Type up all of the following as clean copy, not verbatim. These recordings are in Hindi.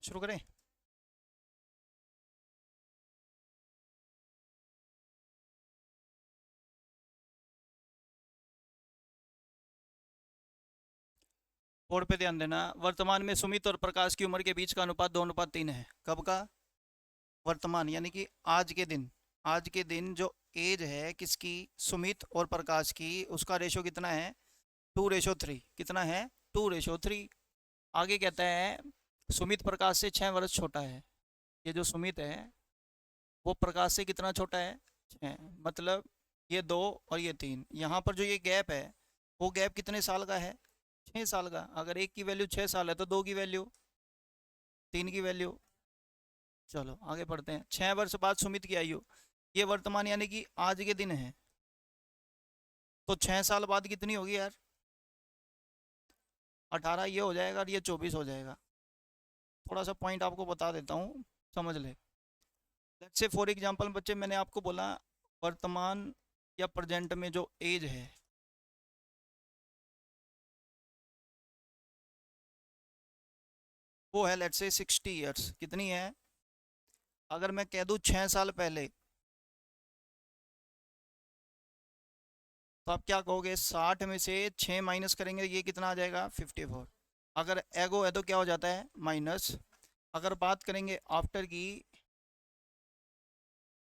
शुरू करें। बोर्ड पे ध्यान देना। वर्तमान में सुमित और प्रकाश की उम्र के बीच का अनुपात 2:3 है। कब का? वर्तमान यानी कि आज के दिन। आज के दिन जो एज है किसकी, सुमित और प्रकाश की, उसका रेशो कितना है? 2:3। कितना है? 2:3। आगे कहता है सुमित प्रकाश से 6 वर्ष छोटा है। ये जो सुमित है वो प्रकाश से कितना छोटा है? 6। मतलब ये 2 और ये 3, यहाँ पर जो ये गैप है वो गैप कितने साल का है? 6 साल का। अगर एक की वैल्यू 6 साल है तो 2 की वैल्यू, 3 की वैल्यू। चलो आगे बढ़ते हैं। 6 वर्ष बाद सुमित की आयु, ये वर्तमान यानी कि आज के दिन है, तो 6 साल बाद कितनी होगी यार? 18 ये हो जाएगा और ये 24 हो जाएगा। थोड़ा सा पॉइंट आपको बता देता हूँ, समझ ले। लेट्स से फॉर एग्जांपल बच्चे, मैंने आपको बोला वर्तमान या प्रेजेंट में जो एज है वो है लेट्स से 60 ईयर्स। कितनी है? अगर मैं कह दूँ 6 साल पहले, तो आप क्या कहोगे? 60 में से 6 माइनस करेंगे, ये कितना आ जाएगा? 54। अगर एगो है तो क्या हो जाता है? माइनस। अगर बात करेंगे आफ्टर की,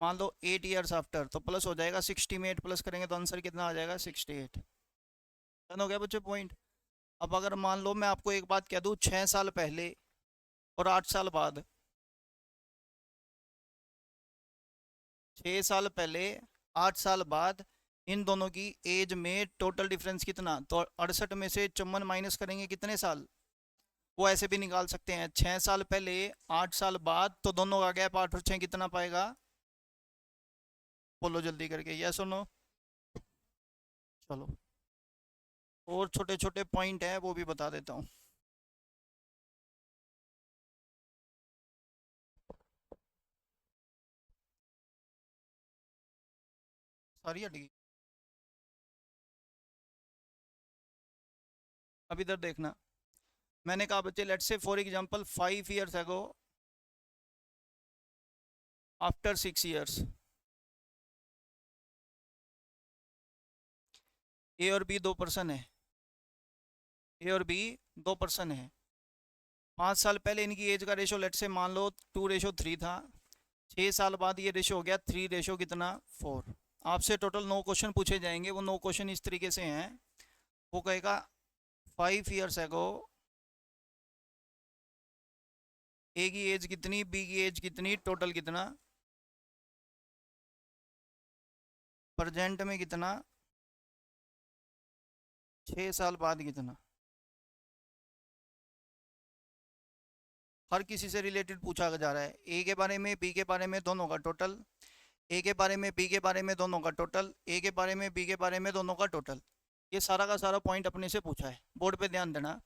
मान लो 8 ईयर्स आफ्टर, तो प्लस हो जाएगा। 60 में 8 प्लस करेंगे तो आंसर कितना आ जाएगा? 68। डन हो गया बच्चे पॉइंट। अब अगर मान लो मैं आपको एक बात कह दूँ, 6 साल पहले और 8 साल बाद, 6 साल पहले 8 साल बाद, इन दोनों की एज में टोटल डिफरेंस कितना? तो 68 में से 54 माइनस करेंगे, कितने साल? वो ऐसे भी निकाल सकते हैं, 6 साल पहले 8 साल बाद, तो दोनों का गैप 8 और 6 कितना पाएगा? बोलो जल्दी करके, यस और नो। चलो और छोटे छोटे पॉइंट है वो भी बता देता हूँ। सारी हट गई। अब इधर देखना, मैंने कहा बच्चे let's say for example 5 years ago, after 6 years, A और बी 2 पर्सन है। ए और बी 2 पर्सन है। 5 साल पहले इनकी एज का रेशो लेट से मान लो 2:3 था। 6 साल बाद ये रेशो हो गया 3 कितना? 4। आपसे टोटल 9 क्वेश्चन पूछे जाएंगे। वो 9 क्वेश्चन इस तरीके से हैं। वो कहेगा 5 ईयर्स अगो ए की एज कितनी, बी की एज कितनी, टोटल कितना, प्रेजेंट में कितना, 6 साल बाद कितना। हर किसी से रिलेटेड पूछा जा रहा है। ए के बारे में, बी के बारे में, दोनों का टोटल। ए के बारे में, बी के बारे में, दोनों का टोटल। ए के बारे में, बी के बारे में, दोनों का टोटल। ये सारा का सारा पॉइंट अपने से पूछा है। बोर्ड पे ध्यान देना।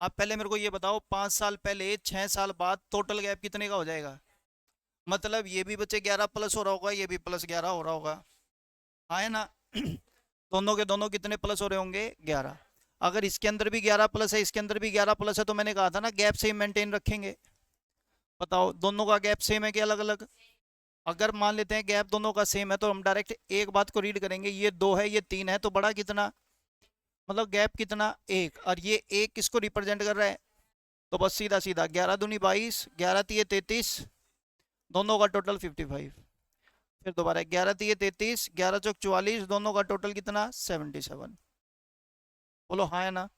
आप पहले मेरे को ये बताओ, 5 साल पहले 6 साल बाद टोटल गैप कितने का हो जाएगा? मतलब ये भी बच्चे 11 प्लस हो रहा होगा, ये भी प्लस 11 हो रहा होगा। हाँ है ना? दोनों के दोनों कितने प्लस हो रहे होंगे? 11। अगर इसके अंदर भी 11 प्लस है, इसके अंदर भी 11 प्लस है, तो मैंने कहा था ना गैप सेम मेंटेन रखेंगे। बताओ दोनों का गैप सेम है कि अलग अलग? अगर मान लेते हैं गैप दोनों का सेम है तो हम डायरेक्ट एक बात को रीड करेंगे, ये 2 है ये 3 है, तो बड़ा कितना? मतलब गैप कितना? 1। और ये एक किसको रिप्रेजेंट कर रहा है? तो बस सीधा सीधा 11 दूनी 22, 11 तिये 33, दोनों का टोटल 55। फिर दोबारा 11 तिये 33, 11 चौक 44, दोनों का टोटल कितना? 77। बोलो हाँ है ना?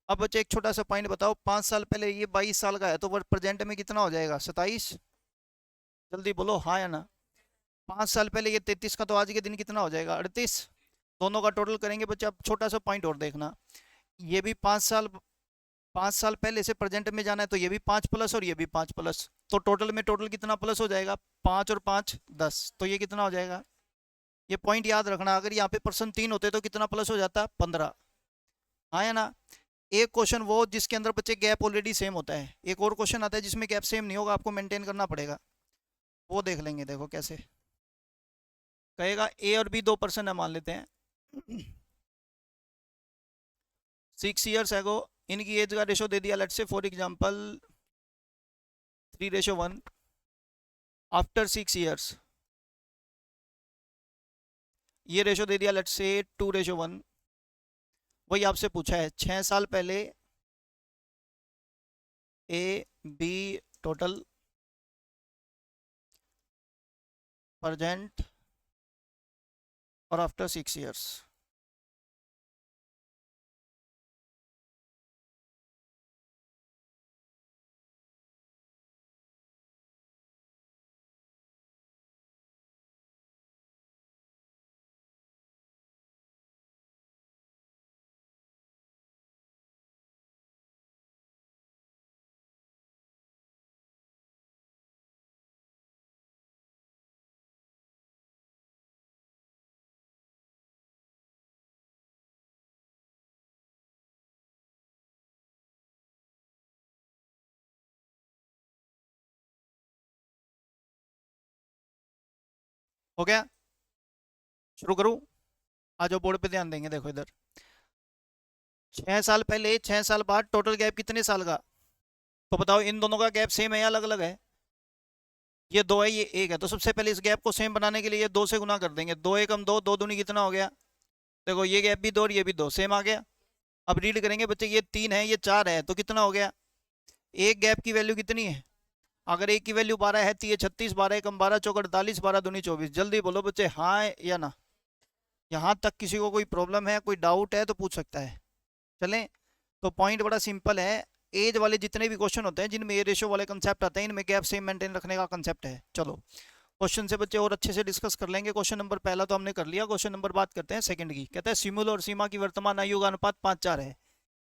अब बच्चे एक छोटा सा पॉइंट बताओ, 5 साल पहले ये 22 साल का है तो प्रेजेंट में कितना हो जाएगा? 27। जल्दी बोलो हाँ या ना? 5 साल पहले ये 33 का, तो आज के दिन कितना हो जाएगा? 38। दोनों का टोटल करेंगे बच्चे। अब छोटा सा पॉइंट और देखना, ये भी 5 साल, 5 साल पहले से प्रेजेंट में जाना है, तो ये भी 5 प्लस और ये भी 5 प्लस, तो टोटल में टोटल कितना प्लस हो जाएगा? 5 और 5 10, तो ये कितना हो जाएगा? ये पॉइंट याद रखना। अगर यहाँ पे पर्सन 3 होते तो कितना प्लस हो जाता? 15। हाँ या ना? एक क्वेश्चन वो जिसके अंदर बच्चे गैप ऑलरेडी सेम होता है, एक और क्वेश्चन आता है जिसमें गैप सेम नहीं होगा, आपको मेंटेन करना पड़ेगा। वो देख लेंगे। देखो कैसे कहेगा, ए और बी 2 पर्सन है मान लेते हैं। 6 ईयर्स एगो इनकी एज का रेशो दे दिया let's say for example 3:1 after 6 years, ये रेशो दे दिया लेट्स से 2:1। वही आपसे पूछा है 6 साल पहले ए बी टोटल प्रेजेंट और आफ्टर 6 ईयर्स। हो गया, शुरू करूं? आ जाओ बोर्ड पे ध्यान देंगे, देखो इधर 6 साल पहले 6 साल बाद टोटल गैप कितने साल का? तो बताओ इन दोनों का गैप सेम है या अलग अलग है? ये 2 है, ये 1 है, तो सबसे पहले इस गैप को सेम बनाने के लिए ये 2 से गुना कर देंगे। 2 एकम 2, 2 दूनी कितना हो गया? देखो ये गैप भी 2 और ये भी 2 सेम आ गया। अब रीड करेंगे बच्चे, ये 3 है ये 4 है, तो कितना हो गया? एक गैप की वैल्यू कितनी है? अगर एक की वैल्यू 12 है तो ये 36, 12 एकम 12 चौक 48, 12 दूनी 24। जल्दी बोलो बच्चे, हाँ या ना? यहाँ तक किसी को कोई प्रॉब्लम है, कोई डाउट है तो पूछ सकता है। चलें, तो पॉइंट बड़ा सिंपल है। एज वाले जितने भी क्वेश्चन होते हैं जिनमें ये रेशो वाले कंसेप्ट आते हैं, इनमें गैप सेम मेंटेन रखने का कंसेप्ट है। चलो क्वेश्चन से बच्चे और अच्छे से डिस्कस कर लेंगे। क्वेश्चन नंबर पहला तो हमने कर लिया, क्वेश्चन नंबर बात करते हैं सेकंड की। कहता है सिमुल और सीमा की वर्तमान आयु का अनुपात 5:4 है।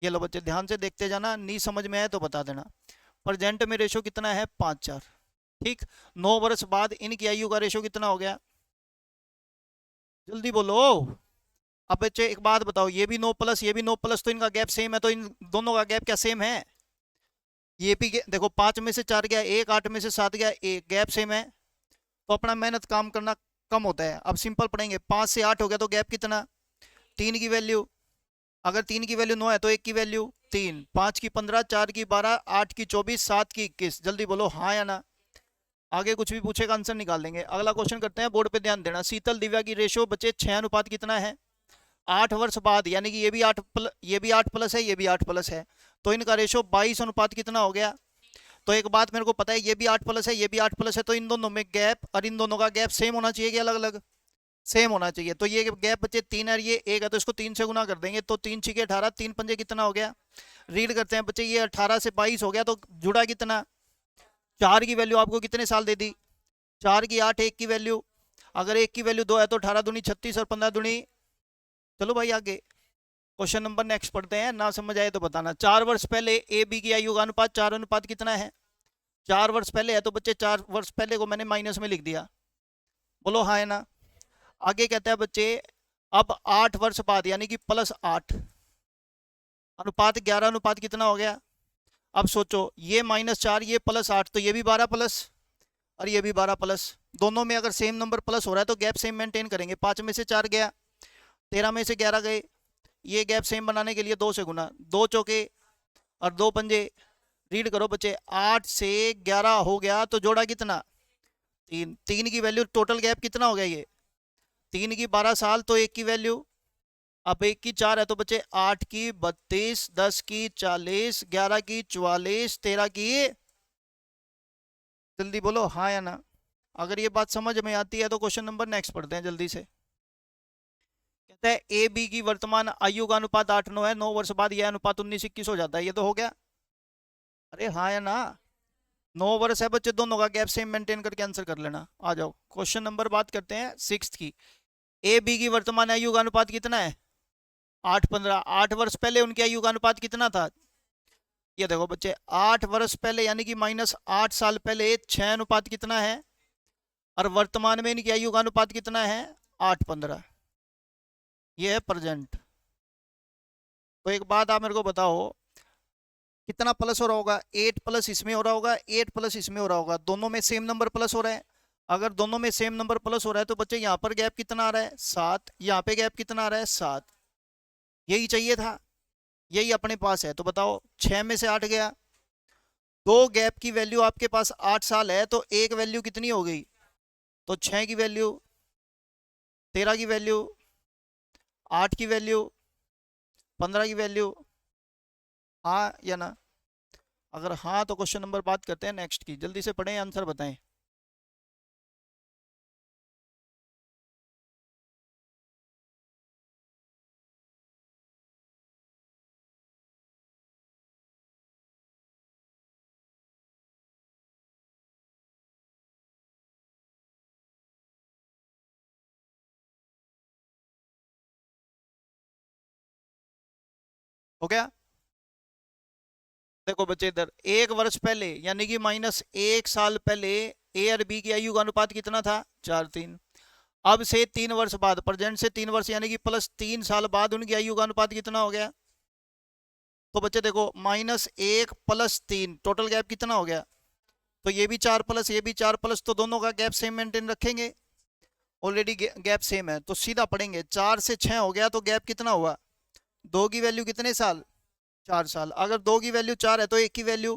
ये लो बच्चे ध्यान से देखते जाना, नहीं समझ में आए तो बता देना। प्रेजेंट में रेशो कितना है? 5:4। ठीक, 9 वर्ष बाद इनकी आयु का रेशो कितना हो गया? जल्दी बोलो। अब बच्चे एक बात बताओ, ये भी 9 प्लस ये भी 9 प्लस, तो इनका गैप सेम है, तो इन दोनों का गैप क्या सेम है? ये भी देखो 5 में से 4 गया 1, 8 में से 7 गया 1, गैप सेम है, तो अपना मेहनत काम करना कम होता है। अब सिंपल पढ़ेंगे, 5 से 8 हो गया तो गैप कितना? 3 की वैल्यू, अगर 3 की वैल्यू 9 है तो 1 की वैल्यू 3, 5 की 15, 4 की 12, 8 की 24, 7 की 21। जल्दी बोलो हाँ या ना? आगे कुछ भी पूछेगा आंसर निकाल देंगे। अगला क्वेश्चन करते हैं, बोर्ड पे ध्यान देना। शीतल दिव्या की रेशो बच्चे 6 अनुपात कितना है? 8 वर्ष बाद, यानी कि ये भी 8 प्लस है, ये भी 8 प्लस है, तो इनका रेशो 22 अनुपात कितना हो गया? तो एक बात मेरे को पता है, ये भी 8 प्लस है, ये भी 8 प्लस है, तो इन दोनों में गैप और इन दोनों का गैप सेम होना चाहिए कि अलग अलग? सेम होना चाहिए। तो ये गैप बच्चे 3 है, ये 1 है, तो इसको 3 से गुना कर देंगे, तो 3 छीके 18, 3 पंजे कितना हो गया? रीड करते हैं बच्चे, ये 18 से 22 हो गया, तो जुड़ा कितना? 4 की वैल्यू आपको कितने साल दे दी? 4 की 8, 1 की वैल्यू, अगर 1 की वैल्यू 2 है तो 18 दूनी 36 और 15 दूनी। चलो भाई आगे क्वेश्चन नंबर नेक्स्ट पढ़ते हैं, ना समझ आए तो बताना। 4 वर्ष पहले ए बी की आयु का अनुपात 4 अनुपात कितना है? 4 वर्ष पहले है तो बच्चे 4 वर्ष पहले को मैंने माइनस में लिख दिया, बोलो हाँ है ना? आगे कहता है बच्चे, अब 8 वर्ष बाद यानी कि +8 अनुपात 11 अनुपात कितना हो गया? अब सोचो, ये -4 ये +8, तो ये भी 12 प्लस और ये भी 12 प्लस। दोनों में अगर सेम नंबर प्लस हो रहा है तो गैप सेम मेंटेन करेंगे। 5 में से 4 गया, 13 में से 11 गए, ये गैप सेम बनाने के लिए 2 से गुना, 2 चौके और 2 पंजे। रीड करो बच्चे, 8 से 11 हो गया तो जोड़ा कितना? 3, 3 की वैल्यू, टोटल गैप कितना हो गया? ये 3 की 12 साल, तो 1 की वैल्यू, अब 1 की 4 है तो बच्चे 8 की 32, 10 की 40, 11 की 44, 13 की। जल्दी बोलो हाँ या ना? अगर ये बात समझ में आती है तो क्वेश्चन नंबर नेक्स्ट पढ़ते हैं जल्दी से। कहता है ए बी की वर्तमान आयु का अनुपात 8:9 है, 9 वर्ष बाद यह अनुपात 19:21 हो जाता है। ये तो हो गया, अरे हाँ या ना? 9 वर्ष है बच्चे, दोनों का गैप सेम मेंटेन करके आंसर कर लेना। आ जाओ क्वेश्चन नंबर बात करते हैं 6 की। ए बी की वर्तमान आयु का अनुपात कितना है? 8:15। 8 वर्ष पहले उनकी आयु का अनुपात कितना था? ये देखो बच्चे, 8 वर्ष पहले यानी कि -8 साल पहले 6 अनुपात कितना है, और वर्तमान में इनकी आयु का अनुपात कितना है? 8:15। ये है प्रेजेंट। तो एक बात आप मेरे को बताओ, कितना प्लस हो रहा होगा? 8 प्लस इसमें हो रहा होगा, 8 प्लस इसमें हो रहा होगा, दोनों में सेम नंबर प्लस हो रहा है। अगर दोनों में सेम नंबर प्लस हो रहा है तो बच्चे यहाँ पर गैप कितना आ रहा है? 7, यहाँ पे गैप कितना आ रहा है? 7। यही चाहिए था, यही अपने पास है। तो बताओ 6 में से 8 गया दो गैप की वैल्यू आपके पास 8 साल है, तो एक वैल्यू कितनी हो गई? तो 6 की वैल्यू, 13 की वैल्यू, 8 की वैल्यू, 15 की वैल्यू। हाँ या ना? अगर हाँ तो क्वेश्चन नंबर बात करते हैं नेक्स्ट की, जल्दी से पढ़ें, आंसर बताएं। हो गया? देखो बच्चे, इधर 1 वर्ष पहले यानी कि -1 साल पहले ए और बी की आयु का अनुपात कितना था? 4:3। अब से 3 वर्ष बाद, प्रेजेंट से 3 वर्ष यानी कि +3 साल बाद उनकी आयु का अनुपात कितना हो गया? तो बच्चे देखो, -1 + 3 टोटल गैप कितना हो गया? तो ये भी 4 प्लस, ये भी 4 प्लस, तो दोनों का गैप सेम मेंटेन रखेंगे। ऑलरेडी गैप सेम है तो सीधा पढ़ेंगे। 4 से 6 हो गया तो गैप कितना हुआ? 2 की वैल्यू कितने साल? 4 साल। अगर 2 की वैल्यू 4 है तो 1 की वैल्यू,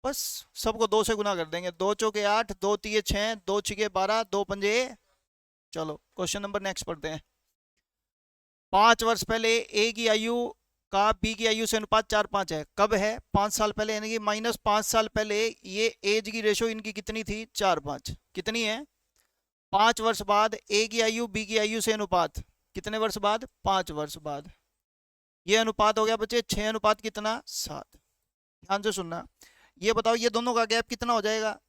बस सबको 2 से गुना कर देंगे। 2 चौके 8, 2 तिये 6, 2 छिके 12, 2 पंजे। चलो क्वेश्चन नंबर नेक्स्ट पढ़ते हैं। 5 वर्ष पहले ए की आयु का बी की आयु से अनुपात 4:5 है। कब है? 5 साल पहले, यानी कि -5 साल पहले ये एज की रेशो इनकी कितनी थी? 4:5। कितनी है? 5 वर्ष बाद ए की आयु बी की आयु से अनुपात, कितने वर्ष बाद? 5 वर्ष बाद। ये अनुपात हो गया बच्चे 6 अनुपात कितना? 7। ध्यान से सुनना। ये बताओ ये दोनों का गैप कितना हो जाएगा?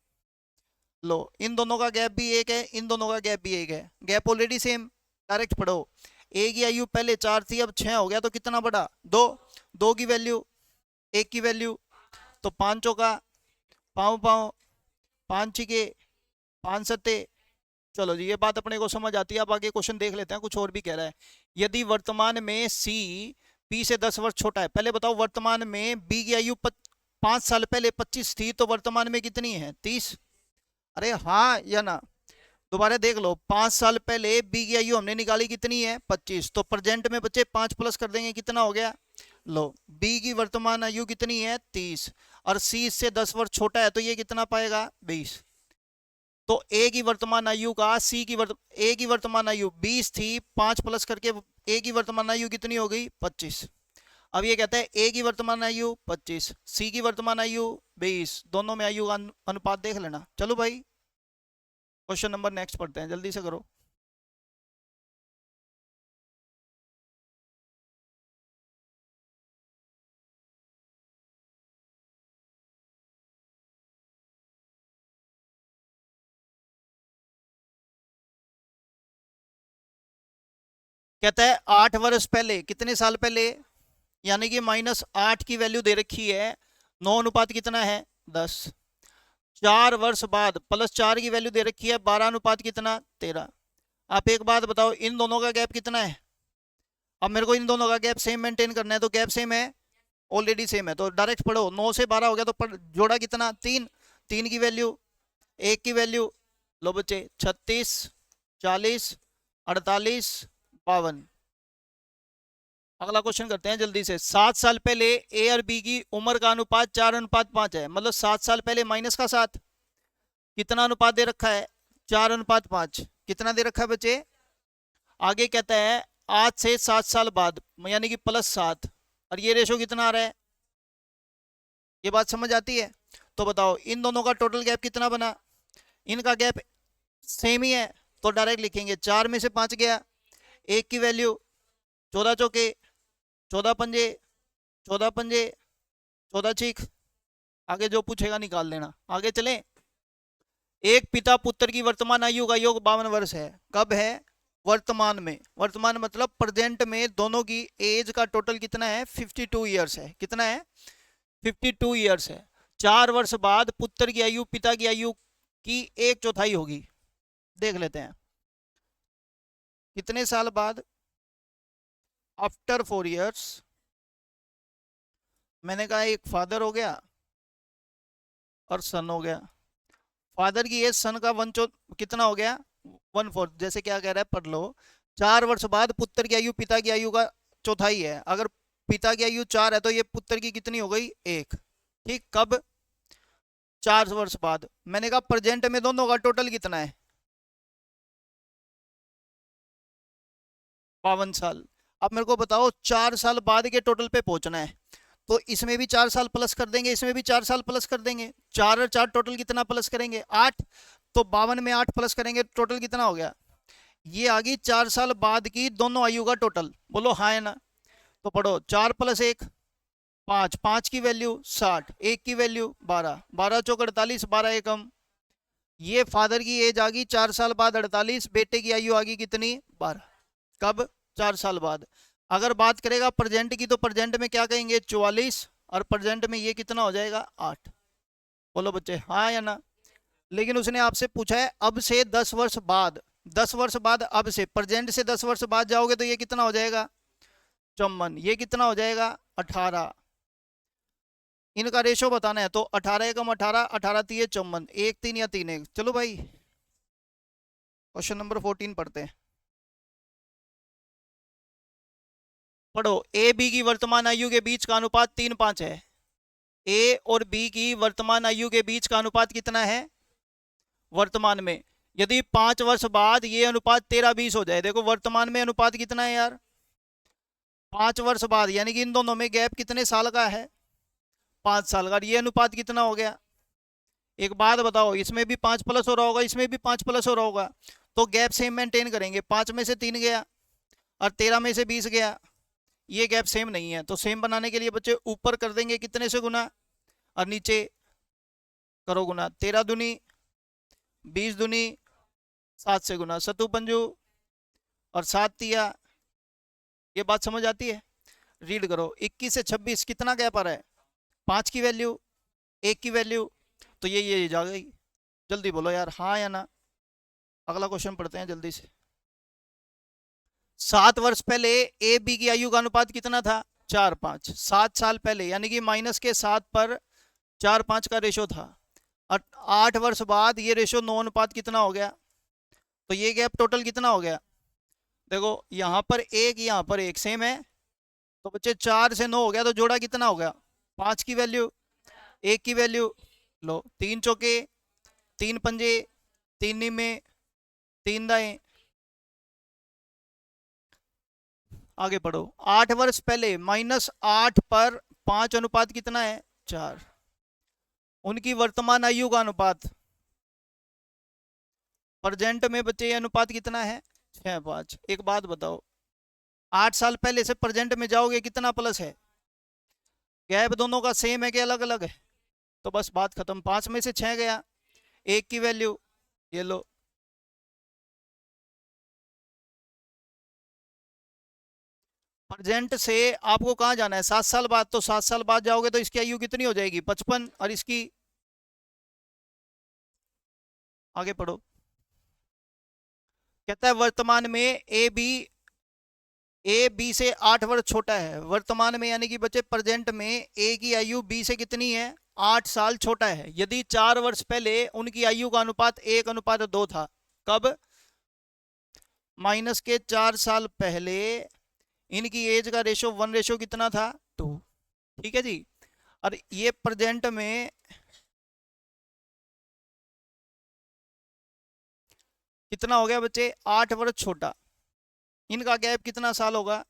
लो, इन दोनों का गैप भी एक है, इन दोनों का गैप भी एक है, गैप ऑलरेडी सेम। डायरेक्ट पढ़ो। ए की आयु पहले 4 थी, अब 6 हो गया, तो कितना बढ़ा? 2। 2 की वैल्यू, 1 की वैल्यू, तो 5 चौका, पाँव पाँव, 5 छिके, 5 सत्ते। चलो जी, ये बात अपने को समझ आती है। अब आगे क्वेश्चन देख लेते हैं, कुछ और भी कह रहा है। यदि वर्तमान में सी बी से 10 वर्ष छोटा है। पहले बताओ, वर्तमान में बी की आयु 5 साल पहले 25 थी, तो वर्तमान में कितनी है? 30। अरे हाँ या ना? दोबारा देख लो, 5 साल पहले बी की आयु हमने निकाली, कितनी है? 25। तो प्रेजेंट में बच्चे 5 प्लस कर देंगे, कितना हो गया? लो, बी की वर्तमान आयु कितनी है? 30। और सी इससे 10 वर्ष छोटा है, तो ये कितना पाएगा? 20। तो ए की वर्तमान आयु का ए की वर्तमान आयु 20 थी, 5 प्लस करके ए की वर्तमान आयु कितनी हो गई? 25। अब ये कहता है ए की वर्तमान आयु 25, सी की वर्तमान आयु 20, दोनों में आयु का अनुपात देख लेना। चलो भाई, क्वेश्चन नंबर नेक्स्ट पढ़ते हैं, जल्दी से करो। कहता है 8 वर्ष पहले, कितने साल पहले? यानी कि -8 की वैल्यू दे रखी है, 9 अनुपात कितना है? 10। 4 वर्ष बाद +4 की वैल्यू दे रखी है, 12 अनुपात कितना? 13। आप एक बात बताओ, इन दोनों का गैप कितना है? अब मेरे को इन दोनों का गैप सेम मेंटेन करना है, तो गैप सेम है, ऑलरेडी सेम है, तो डायरेक्ट पढ़ो। 9 से 12 हो गया, तो जोड़ा कितना? 3। 3 की वैल्यू, 1 की वैल्यू, लो बच्चे 36, 40, 48, 52। अगला क्वेश्चन करते हैं जल्दी से। 7 साल पहले ए और बी की उम्र का अनुपात 4:5 है। मतलब 7 साल पहले माइनस का 7, कितना अनुपात दे रखा है? 4:5। कितना दे रखा है बच्चे? आगे कहता है आज से 7 साल बाद, यानी कि +7, और ये रेशो कितना आ रहा है? ये बात समझ आती है? तो बताओ इन दोनों का टोटल गैप कितना बना? इनका गैप सेम ही है, तो डायरेक्ट लिखेंगे 4 में से 5 गया, 1 की वैल्यू, 14 चौके, 14 पंजे, 14 पंजे, 14 चीख। आगे जो पूछेगा निकाल लेना। आगे चलें। एक पिता पुत्र की वर्तमान आयु का योग 52 वर्ष है। कब है? वर्तमान में। वर्तमान मतलब प्रेजेंट में दोनों की एज का टोटल कितना है? 52 ईयर्स है। कितना है? 52 ईयर्स है। 4 वर्ष बाद पुत्र की आयु पिता की आयु की 1/4 होगी। देख लेते हैं कितने साल बाद। After 4 years. मैंने कहा एक फादर हो गया और सन हो गया। फादर की एज सन का कितना हो गया? 1/4। जैसे क्या कह रहा है, पढ़ लो। 4 वर्ष बाद पुत्र की आयु पिता की आयु का चौथाई है। अगर पिता की आयु 4 है तो ये पुत्र की कितनी हो गई? 1। ठीक, कब? 4 वर्ष बाद। मैंने कहा प्रेजेंट में दोनों का टोटल कितना है? 52 साल। अब मेरे को बताओ 4 साल बाद के टोटल पे पहुंचना है, तो इसमें भी 4 साल प्लस कर देंगे, इसमें भी 4 साल प्लस कर देंगे। 4 और 4 टोटल कितना प्लस करेंगे? 8। तो 52 में 8 प्लस करेंगे, टोटल कितना हो गया? ये आ गई 4 साल बाद की दोनों आयु का टोटल। बोलो हाँ है ना? तो पढ़ो, 4 + 1 5, 5 की वैल्यू 60, 1 की वैल्यू 12, 12 चौक 48, 12 एकम। ये फादर की एज आ गई 4 साल बाद 48, बेटे की आयु आ गई कितनी? 12। कब? 4 साल बाद। अगर बात करेगा प्रेजेंट की, तो प्रेजेंट में क्या कहेंगे? 44, और प्रेजेंट में ये कितना हो जाएगा? 8। बोलो बच्चे हाँ या ना? लेकिन उसने आपसे पूछा है अब से 10 वर्ष बाद। 10 वर्ष बाद, अब से प्रेजेंट से 10 वर्ष बाद जाओगे तो ये कितना हो जाएगा? 54। ये कितना हो जाएगा? 18। इनका रेशो बताना है, तो 18 एकम 18, 18 3 54, 1 3 या 3 1। चलो भाई क्वेश्चन नंबर 14 पढ़ते हैं। पढ़ो, ए बी की वर्तमान आयु के बीच का अनुपात 3:5 है। ए और बी की वर्तमान आयु के बीच का अनुपात कितना है वर्तमान में? यदि 5 वर्ष बाद ये अनुपात 13:20 हो जाए। देखो वर्तमान में अनुपात कितना है यार? 5 वर्ष बाद, यानी कि इन दोनों में गैप कितने साल का है? 5 साल का। ये अनुपात कितना हो गया? एक बात बताओ, इसमें भी 5 प्लस हो रहा होगा, इसमें भी 5 प्लस हो रहा होगा, तो गैप सेम मेंटेन करेंगे। 5 में से 3 गया और 13 में से 20 गया, ये गैप सेम नहीं है। तो सेम बनाने के लिए बच्चे ऊपर कर देंगे कितने से गुना, और नीचे करो गुना। 13 दूनी 20 दूनी 7 से गुना, सतु पंजू और 7 तिया। ये बात समझ आती है? रीड करो, 21 से 26 कितना गैप आ रहा है? 5 की वैल्यू, 1 की वैल्यू, तो ये जा गई। जल्दी बोलो यार हाँ या ना? अगला क्वेश्चन पढ़ते हैं जल्दी से। 7 वर्ष पहले ए बी की आयु का अनुपात कितना था? 4:5। 7 साल पहले, यानी कि -7 पर 4:5 का रेशो था। और 8 वर्ष बाद ये रेशो 9 कितना हो गया? तो ये गैप टोटल कितना हो गया? देखो यहाँ पर 1, यहाँ पर 1 सेम है, तो बच्चे 4 से 9 हो गया, तो जोड़ा कितना हो गया? 5 की वैल्यू, 1 की वैल्यू। लो 3 चौके, 3 पंजे, 3 निमे, 3 दाएं। आगे पढ़ो, 8 वर्ष पहले -8 पर 5 अनुपात कितना है? 4। उनकी वर्तमान आयु का अनुपात प्रेजेंट में बच्चे ये अनुपात कितना है? 6:5। एक बात बताओ, 8 साल पहले से प्रेजेंट में जाओगे कितना प्लस है? गैप दोनों का सेम है कि अलग अलग है? तो बस बात खत्म। 5 में से 6 गया, 1 की वैल्यू, ये लो। प्रेजेंट से आपको कहाँ जाना है? 7 साल बाद। तो 7 साल बाद जाओगे तो इसकी आयु कितनी हो जाएगी? 55, और इसकी। आगे पढ़ो, कहता है वर्तमान में ए बी से 8 वर्ष छोटा है। वर्तमान में यानी कि बच्चे प्रेजेंट में ए की आयु बी से कितनी है? 8 साल छोटा है। यदि 4 वर्ष पहले उनकी आयु का अनुपात 1:2 था। कब? -4 साल पहले इनकी एज का रेशो 1 कितना था? 2। ठीक है जी। और ये प्रेजेंट में कितना हो गया बच्चे? 8 वर्ष छोटा। इनका गैप कितना साल होगा?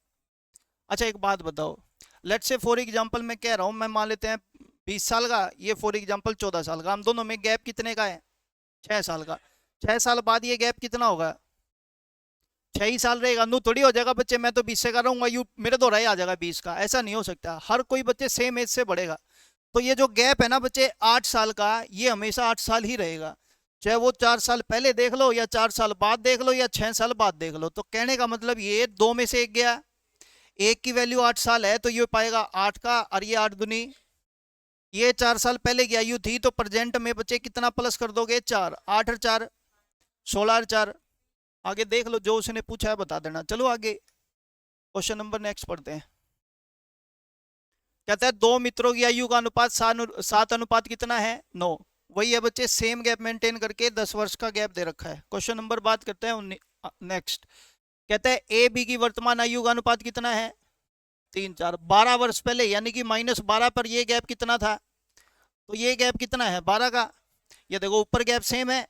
अच्छा एक बात बताओ, लेट से फॉर एग्जांपल मैं कह रहा हूं, मैं मान लेते हैं 20 साल का, ये फॉर एग्जांपल 14 साल का। हम दोनों में गैप कितने का है? 6 साल का। 6 साल बाद ये गैप कितना होगा? 6 ही साल रहेगा। नू थोड़ी हो जाएगा बच्चे, मैं तो 20 से कर रहा हूँ, यू मेरे तो रहे आ जाएगा 20 का। ऐसा नहीं हो सकता, हर कोई बच्चे सेम एज से बढ़ेगा। तो ये जो गैप है ना बच्चे 8 साल का, ये हमेशा 8 साल ही रहेगा, चाहे वो 4 साल पहले देख लो, या 4 साल बाद देख लो, या 6 साल बाद देख लो। तो कहने का मतलब ये 2 में से 1 गया, 1 की वैल्यू 8 साल है, तो ये पाएगा 8 का, और ये 8 दूनी, ये 4 साल पहले की आयु थी, तो प्रेजेंट में बच्चे कितना प्लस कर दोगे? 4। 8 और 4 16 और 4। आगे देख लो, जो उसने पूछा है बता देना। चलो आगे क्वेश्चन नंबर नेक्स्ट पढ़ते हैं। कहता है 2 मित्रों की आयु का अनुपात 7 अनुपात कितना है? 9। वही है बच्चे, सेम गैप मेंटेन करके 10 वर्ष का गैप दे रखा है। क्वेश्चन नंबर बात करते हैं नेक्स्ट। कहता है ए बी की वर्तमान आयु का अनुपात कितना है? 3 4। 12 वर्ष पहले, यानी कि -12 पर ये गैप कितना था? तो ये गैप कितना है 12 का। ये देखो ऊपर गैप सेम है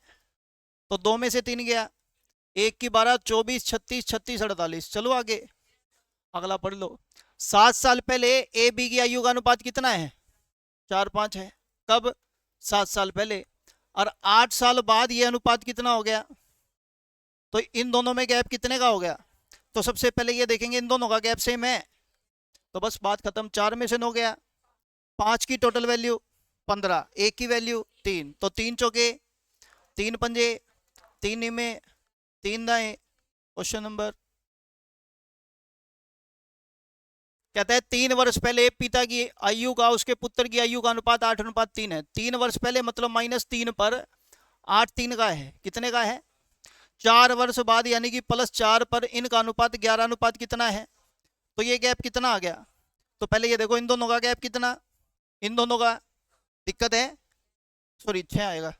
तो 2 में से 3 गया, 1 की 12, 24, 36, 36, 48। चलो आगे अगला पढ़ लो। 7 साल पहले ए बी की आयु का अनुपात कितना है 4:5 है। कब 7 साल पहले। और 8 साल बाद ये अनुपात कितना हो गया, तो इन दोनों में गैप कितने का हो गया। तो सबसे पहले ये देखेंगे इन दोनों का गैप सेम है तो बस बात खत्म। 4 में से 9 गया, 5 की टोटल वैल्यू 15, 1 की वैल्यू 3, तो 3 चौके 3 पंजे 3 निमे 3 दाएं। क्वेश्चन नंबर कहता है 3 वर्ष पहले पिता की आयु का उसके पुत्र की आयु का अनुपात 8:3 है। 3 वर्ष पहले मतलब -3 पर 8 3 का है, कितने का है 4 वर्ष बाद यानी कि +4 पर इनका अनुपात 11 अनुपात कितना है। तो ये गैप कितना आ गया। तो पहले ये देखो इन दोनों का गैप कितना, इन दोनों का दिक्कत है, सॉरी 6 आएगा,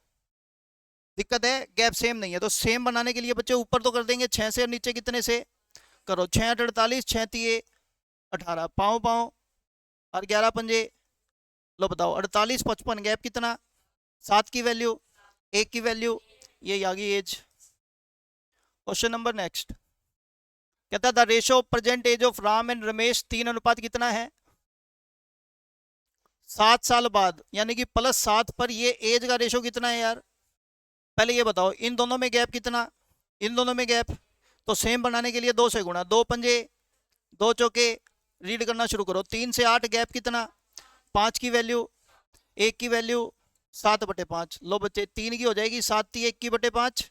दिक्कत है गैप सेम नहीं है। तो सेम बनाने के लिए बच्चे ऊपर तो कर देंगे 6 से, और नीचे कितने से करो 6 8 48, 6 3 18, पाँव पाँव और 11 पंजे। लो बताओ 48 55 गैप कितना 7 की वैल्यू 1 की वैल्यू, ये आ गई एज। क्वेश्चन नंबर नेक्स्ट कहता the ratio present age of Ram and Ramesh 3 अनुपात कितना है 7 साल बाद, यानी कि +7 पर ये एज का रेशो कितना है यार। पहले ये बताओ इन दोनों में गैप कितना, इन दोनों में गैप, तो सेम बनाने के लिए 2 से गुणा, 2 पंजे 2 चौके, रीड करना शुरू करो। 3 से 8 गैप कितना 5 की वैल्यू 1 की वैल्यू 7/5। लो बच्चे 3 की हो जाएगी 7 3 1 की बटे 5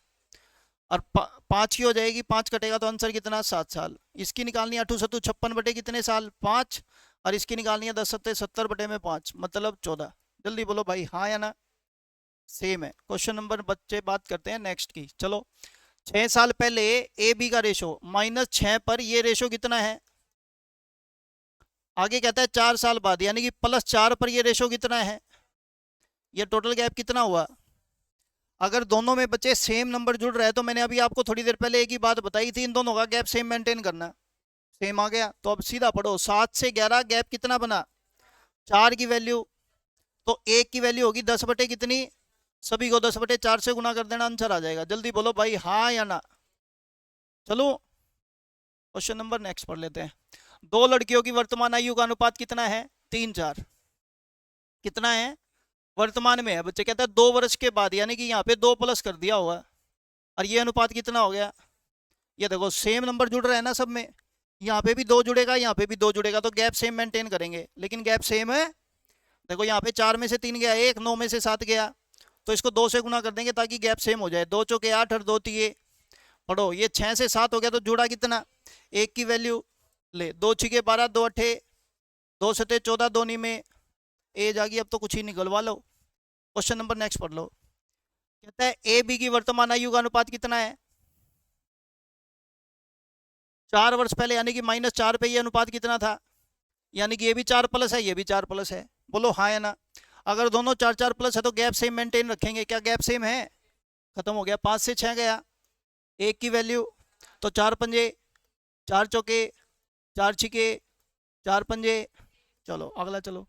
और 5 की हो जाएगी 5 कटेगा तो आंसर कितना 7 साल। इसकी निकालनी 8 7 56 बटे कितने साल 5, और इसकी निकालनी है 10 7 70 बटे में 5 मतलब 14। जल्दी बोलो भाई हाँ या ना, सेम है। क्वेश्चन नंबर बच्चे बात करते हैं नेक्स्ट की। चलो 6 साल पहले ए बी का रेशो -6 पर ये रेशो कितना है। आगे कहता है 4 साल बाद यानी कि +4 पर ये रेशो कितना है। ये टोटल गैप कितना हुआ। अगर दोनों में बच्चे सेम नंबर जुड़ रहे हैं तो मैंने अभी आपको थोड़ी देर पहले एक ही बात बताई थी, इन दोनों का गैप सेम मेंटेन करना। सेम आ गया तो अब सीधा पढ़ो 7 से 11 गैप कितना बना 4 की वैल्यू, तो 1 की वैल्यू होगी 10 बटे कितनी, सभी को 10 बटे 4 से गुना कर देना आंसर आ जाएगा। जल्दी बोलो भाई हाँ या ना। चलो क्वेश्चन नंबर नेक्स्ट पढ़ लेते हैं। 2 लड़कियों की वर्तमान आयु का अनुपात कितना है 3 4, कितना है वर्तमान में है बच्चे। कहता है 2 वर्ष के बाद, यानी कि यहाँ पे 2 प्लस कर दिया होगा, और ये अनुपात कितना हो गया। ये देखो सेम नंबर जुड़ रहा है ना सब में, यहाँ पे भी 2 जुड़ेगा यहाँ पे भी 2 जुड़ेगा, तो गैप सेम मेंटेन करेंगे। लेकिन गैप सेम है, देखो यहाँ पे 4 में से 3 गया 1, 9 में से 7 गया, तो इसको 2 से गुना कर देंगे ताकि गैप सेम हो जाए। 2 चौके 8 और 2 3 पढ़ो, ये 6 से 7 हो गया तो जुड़ा कितना 1 की वैल्यू ले, 2 6 12, 2 8 2 7 14, 2 नी में एज आ गई। अब तो कुछ ही निकलवा लो। क्वेश्चन नंबर नेक्स्ट पढ़ लो। कहता है ए बी की वर्तमान आयु का अनुपात कितना है 4 वर्ष पहले, यानी कि -4 पे ये अनुपात कितना था, यानी कि ये भी 4 प्लस है ये भी 4 प्लस है। बोलो हाँ या ना। अगर दोनों 4 4 प्लस है तो गैप सेम मेंटेन रखेंगे। क्या गैप सेम है, खत्म हो गया। 5 से 6 गया 1 की वैल्यू, तो 4 पंजे 4 चौके 4 छिके 4 पंजे। चलो अगला चलो।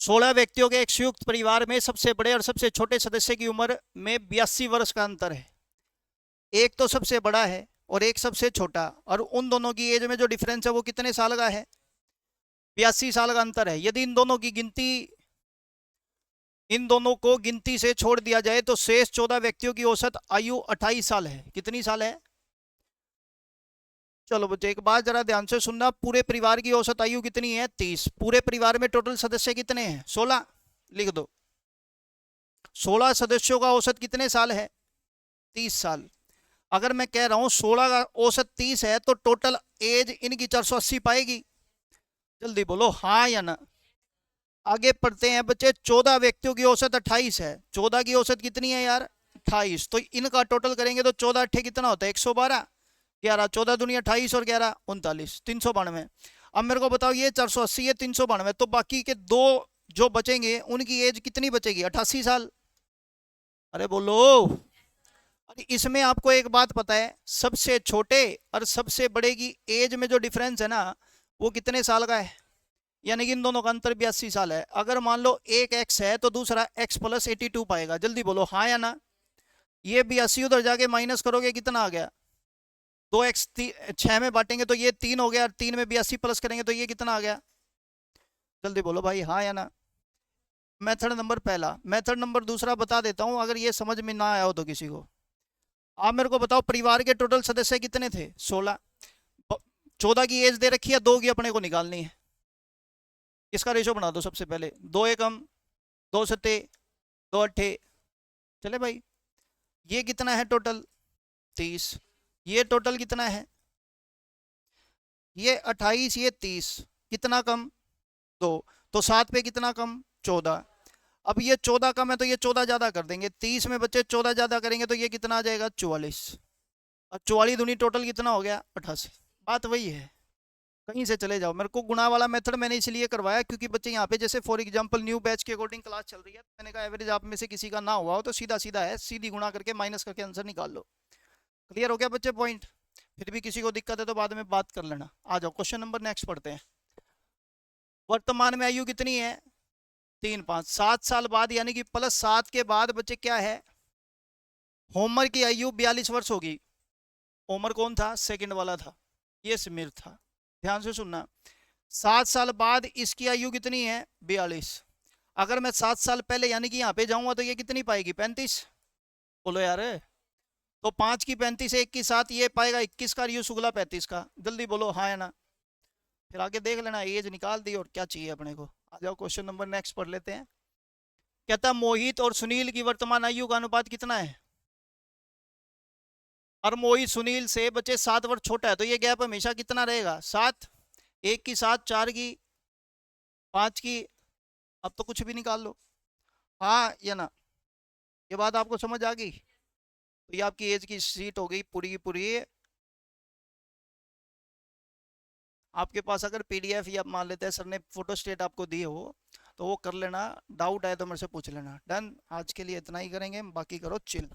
16 व्यक्तियों के एक संयुक्त परिवार में सबसे बड़े और सबसे छोटे सदस्य की उम्र में 82 वर्ष का अंतर है। एक तो सबसे बड़ा है और एक सबसे छोटा, और उन दोनों की एज में जो डिफरेंस है वो कितने साल का है 82 साल का अंतर है। यदि इन दोनों की गिनती, इन दोनों को गिनती से छोड़ दिया जाए तो शेष 14 व्यक्तियों की औसत आयु 28 साल है। कितनी साल है। चलो बच्चे एक बात जरा ध्यान से सुनना, पूरे परिवार की औसत आयु कितनी है 30। पूरे परिवार में टोटल सदस्य कितने हैं 16, लिख दो 16 सदस्यों का औसत कितने साल है 30 साल। अगर मैं कह रहा हूं 16 का औसत 30 है तो टोटल एज इनकी 480 पाएगी। जल्दी बोलो हाँ या ना। आगे पढ़ते हैं बच्चे। 14 व्यक्तियों की औसत 28 है, 14 की औसत कितनी है यार 28, तो इनका टोटल करेंगे तो 14 8 कितना होता है 112, 11 14 दूनी 28 और 11 39, 392। अब मेरे को बताओ ये 480 है 392, तो बाकी के 2 जो बचेंगे उनकी एज कितनी बचेगी 88 साल। अरे बोलो। इसमें आपको एक बात पता है, सबसे छोटे और सबसे बड़े की एज में जो डिफरेंस है ना वो कितने साल का है यानी कि इन दोनों का अंतर 82 साल है। अगर मान लो एक x है तो दूसरा x प्लस 82 पाएगा। जल्दी बोलो हाँ या ना। ये 82 उधर जाके माइनस करोगे कितना आ गया, 2x 6 में बांटेंगे तो ये 3 हो गया, और 3 में 82 प्लस करेंगे तो ये कितना आ गया। जल्दी बोलो भाई हाँ या ना। मेथड नंबर पहला। मेथड नंबर दूसरा बता देता हूँ अगर ये समझ में ना आया हो तो किसी को। आप मेरे को बताओ परिवार के टोटल सदस्य कितने थे, 16। 14 की एज दे रखी है, 2 की अपने को निकालनी है। इसका रेशो बना दो सबसे पहले, 2 एकम 2 सत्ते 2 अट्ठे, चले भाई। ये कितना है टोटल, 30। ये टोटल कितना है, ये 28, ये 30, कितना कम 2, तो 7 पे कितना कम 14। अब ये 14 कम है तो ये 14 ज्यादा कर देंगे, 30 में बच्चे 14 ज्यादा करेंगे तो ये कितना आ जाएगा 44, और 44 दूनी टोटल कितना हो गया 88। बात वही है, कहीं से चले जाओ। मेरे को गुणा वाला मेथड मैंने इसलिए करवाया क्योंकि बच्चे यहाँ पे जैसे फॉर एग्जांपल न्यू बैच के अकॉर्डिंग क्लास चल रही है, मैंने कहा एवरेज आप में से किसी का ना हुआ हो तो सीधा सीधा है, सीधी गुणा करके माइनस करके आंसर निकाल लो। क्लियर हो गया बच्चे पॉइंट। फिर भी किसी को दिक्कत है तो बाद में बात कर लेना। आ जाओ क्वेश्चन नंबर नेक्स्ट पढ़ते हैं। वर्तमान में आयु कितनी है, 3 5 7 साल बाद यानी कि प्लस 7 के बाद बच्चे क्या है, होमर की आयु 42 वर्ष होगी। होमर कौन था, सेकंड वाला था, ये समीर था। ध्यान से सुनना, 7 साल बाद इसकी आयु कितनी है 42। अगर मैं 7 साल पहले यानी कि यहाँ पे जाऊंगा तो ये कितनी पाएगी 35। बोलो यार, तो 5 की 35 1 की 7 ये पाएगा 21 का, यू शुक्ला 35 का। जल्दी बोलो हाँ या ना। फिर आगे देख लेना, एज निकाल दी और क्या चाहिए अपने को। आ जाओ क्वेश्चन नंबर नेक्स्ट पढ़ लेते हैं। कहता मोहित और सुनील की वर्तमान आयु का अनुपात कितना है। और मोहित सुनील से बच्चे 7 वर्ष छोटा है तो ये गैप हमेशा कितना रहेगा 7। 1 की 7, 4 की, 5 की। अब तो कुछ भी निकाल लो, हाँ या ना। ये बात आपको समझ आ गई। तो ये आपकी एज की शीट हो गई पूरी की पूरी। आपके पास अगर पीडीएफ या मान लेते हैं सर ने फोटो स्टेट आपको दिए हो तो वो कर लेना, डाउट आए तो मेरे से पूछ लेना। डन, आज के लिए इतना ही करेंगे, बाकी करो चिल।